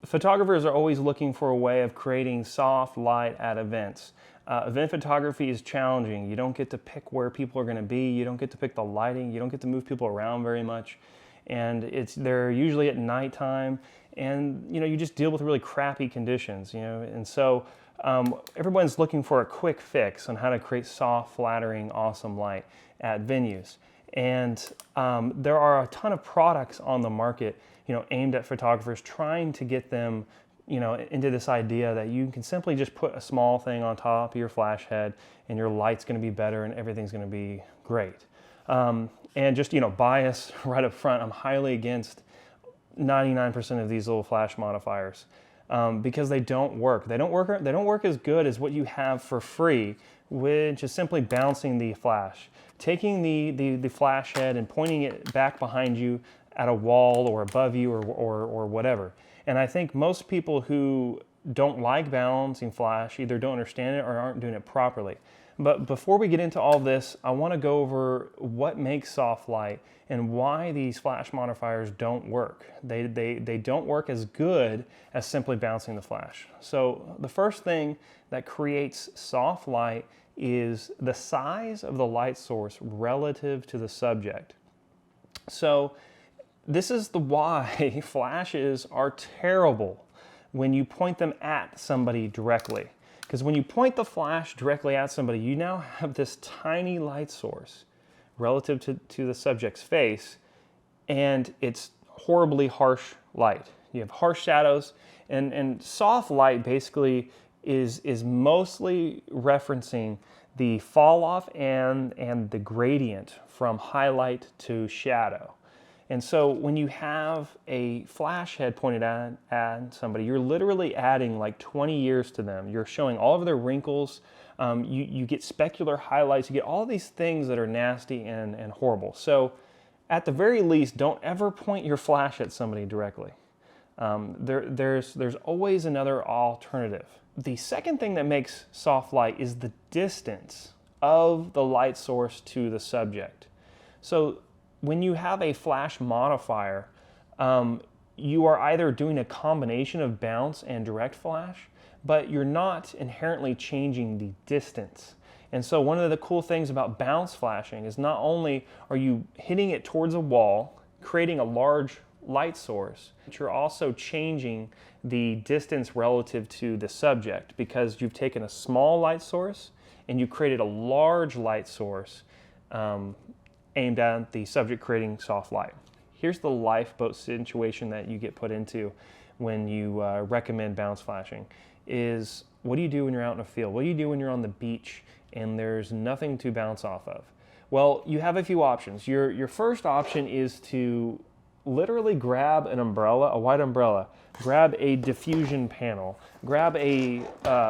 Photographers are always looking for a way of creating soft light at events. Event photography is challenging. You don't get to pick where people are going to be. You don't get to pick the lighting. You don't get to move people around very much. And they're usually at nighttime, and you just deal with really crappy conditions. And so everyone's looking for a quick fix on how to create soft, flattering, awesome light at venues. And there are a ton of products on the market, aimed at photographers, trying to get them, into this idea that you can simply just put a small thing on top of your flash head, and your light's going to be better, and everything's going to be great. And just, bias right up front, I'm highly against 99% of these little flash modifiers because they don't work. They don't work as good as what you have for free, which is simply bouncing the flash. Taking the flash head and pointing it back behind you at a wall or above you or whatever. And I think most people who don't like balancing flash either don't understand it or aren't doing it properly. But before we get into all this, I want to go over what makes soft light and why these flash modifiers don't work. They don't work as good as simply bouncing the flash. So the first thing that creates soft light is the size of the light source relative to the subject. So this is the why flashes are terrible when you point them at somebody directly. Because when you point the flash directly at somebody, you now have this tiny light source relative to the subject's face, and it's horribly harsh light. You have harsh shadows, and soft light basically is mostly referencing the fall off and the gradient from highlight to shadow. And so when you have a flash head pointed at somebody, you're literally adding like 20 years to them. You're showing all of their wrinkles. You get specular highlights. You get all these things that are nasty and horrible. So at the very least, don't ever point your flash at somebody directly. There's always another alternative. The second thing that makes soft light is the distance of the light source to the subject. So when you have a flash modifier, you are either doing a combination of bounce and direct flash, but you're not inherently changing the distance. And so one of the cool things about bounce flashing is not only are you hitting it towards a wall, creating a large light source, but you're also changing the distance relative to the subject, because you've taken a small light source and you created a large light source aimed at the subject, creating soft light. Here's the lifeboat situation that you get put into when you recommend bounce flashing. Is what do you do when you're out in a field? What do you do when you're on the beach and there's nothing to bounce off of? Well, you have a few options. Your first option is to literally grab an umbrella, a white umbrella, grab a diffusion panel, grab a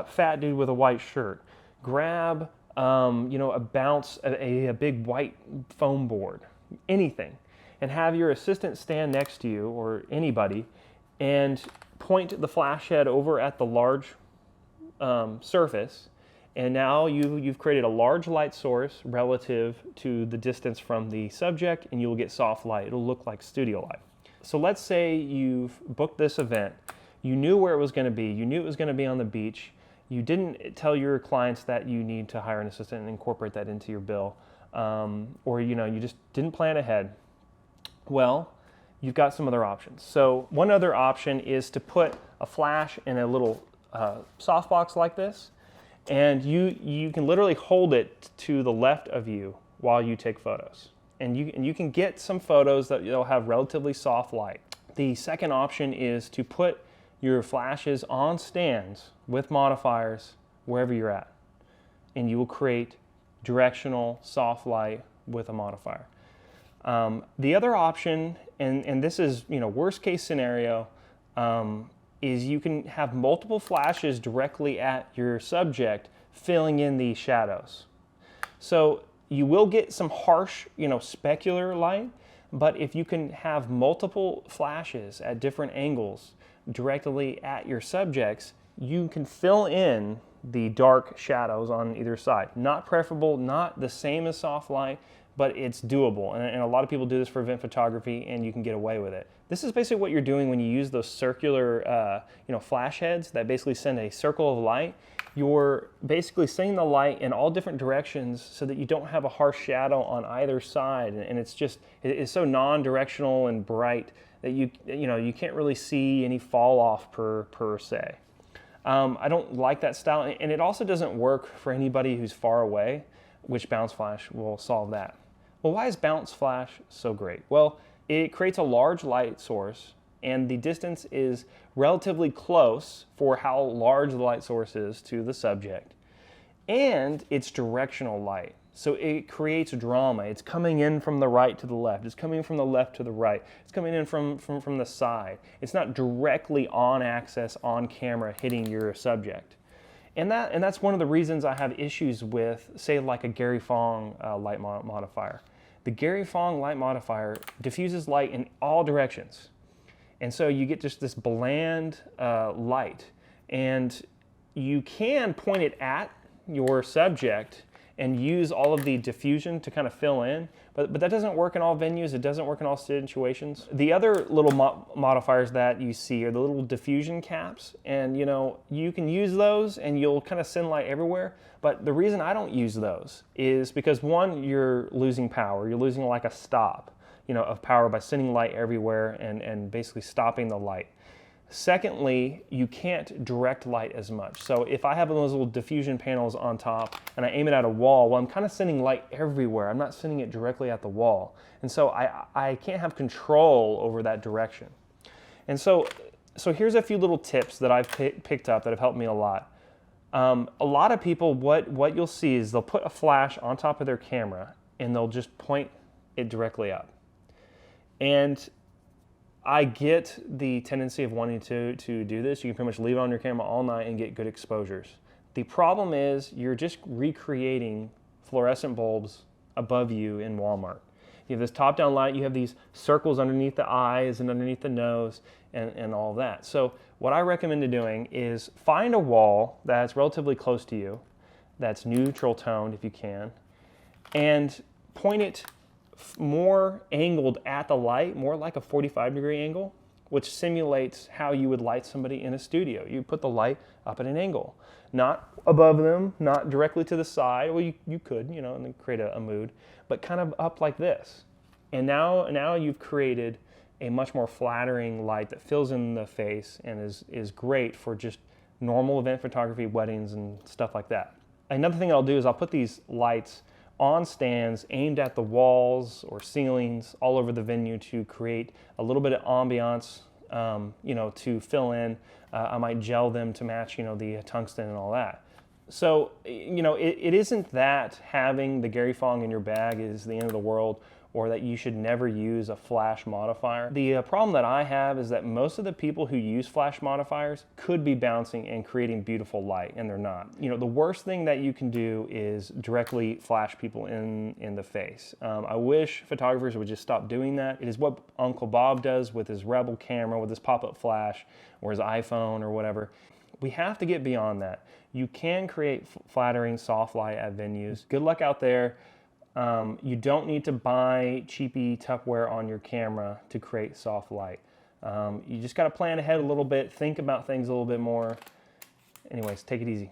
fat dude with a white shirt, grab a bounce, a big white foam board, anything, and have your assistant stand next to you or anybody and point the flash head over at the large surface, and now you've created a large light source relative to the distance from the subject, and you'll get soft light. It'll look like studio light. So let's say you've booked this event. You knew where it was going to be. You knew it was going to be on the beach. You didn't tell your clients that you need to hire an assistant and incorporate that into your bill, or you just didn't plan ahead. Well, you've got some other options. So one other option is to put a flash in a little softbox like this, and you can literally hold it to the left of you while you take photos, and you can get some photos that will have relatively soft light. The second option is to put your flashes on stands with modifiers wherever you're at, and you will create directional soft light with a modifier. The other option, and this is worst case scenario, is you can have multiple flashes directly at your subject, filling in the shadows. So you will get some harsh, specular light, but if you can have multiple flashes at different angles directly at your subjects, you can fill in the dark shadows on either side. Not preferable, not the same as soft light, but it's doable. And a lot of people do this for event photography, and you can get away with it. This is basically what you're doing when you use those circular flash heads that basically send a circle of light. You're basically sending the light in all different directions so that you don't have a harsh shadow on either side. And it's so non-directional and bright that you can't really see any fall off per se. I don't like that style, and it also doesn't work for anybody who's far away, which bounce flash will solve that. Well, why is bounce flash so great? Well, it creates a large light source, and the distance is relatively close for how large the light source is to the subject. And it's directional light, so it creates drama. It's coming in from the right to the left. It's coming from the left to the right. It's coming in from the side. It's not directly on axis, on camera, hitting your subject. And that's one of the reasons I have issues with, say, like a Gary Fong light modifier. The Gary Fong light modifier diffuses light in all directions. And so you get just this bland light. And you can point it at your subject and use all of the diffusion to kind of fill in, but that doesn't work in all venues. It doesn't work in all situations. The other little modifiers that you see are the little diffusion caps, and you can use those and you'll kind of send light everywhere, but the reason I don't use those is because, one, you're losing power. You're losing like a stop of power by sending light everywhere and basically stopping the light. Secondly, you can't direct light as much. So if I have those little diffusion panels on top and I aim it at a wall, well, I'm kind of sending light everywhere. I'm not sending it directly at the wall. And so I can't have control over that direction. And so here's a few little tips that I've picked up that have helped me a lot. A lot of people, what you'll see is they'll put a flash on top of their camera and they'll just point it directly up. And I get the tendency of wanting to do this. You can pretty much leave it on your camera all night and get good exposures. The problem is you're just recreating fluorescent bulbs above you in Walmart. You have this top-down light, you have these circles underneath the eyes and underneath the nose and all that. So what I recommend doing is find a wall that's relatively close to you, that's neutral toned if you can, and point it more angled at the light, more like a 45-degree angle, which simulates how you would light somebody in a studio. You put the light up at an angle, not above them, not directly to the side. Well, you could, and then create a mood, but kind of up like this. And now you've created a much more flattering light that fills in the face and is great for just normal event photography, weddings, and stuff like that. Another thing I'll do is I'll put these lights on stands aimed at the walls or ceilings all over the venue to create a little bit of ambiance, to fill in. I might gel them to match, the tungsten and all that. So, it isn't that having the Gary Fong in your bag is the end of the world, or that you should never use a flash modifier. The problem that I have is that most of the people who use flash modifiers could be bouncing and creating beautiful light, and they're not. The worst thing that you can do is directly flash people in the face. I wish photographers would just stop doing that. It is what Uncle Bob does with his Rebel camera, with his pop-up flash, or his iPhone, or whatever. We have to get beyond that. You can create flattering soft light at venues. Good luck out there. You don't need to buy cheapy tupperware on your camera to create soft light. You just got to plan ahead a little bit, think about things a little bit more. Anyways, take it easy.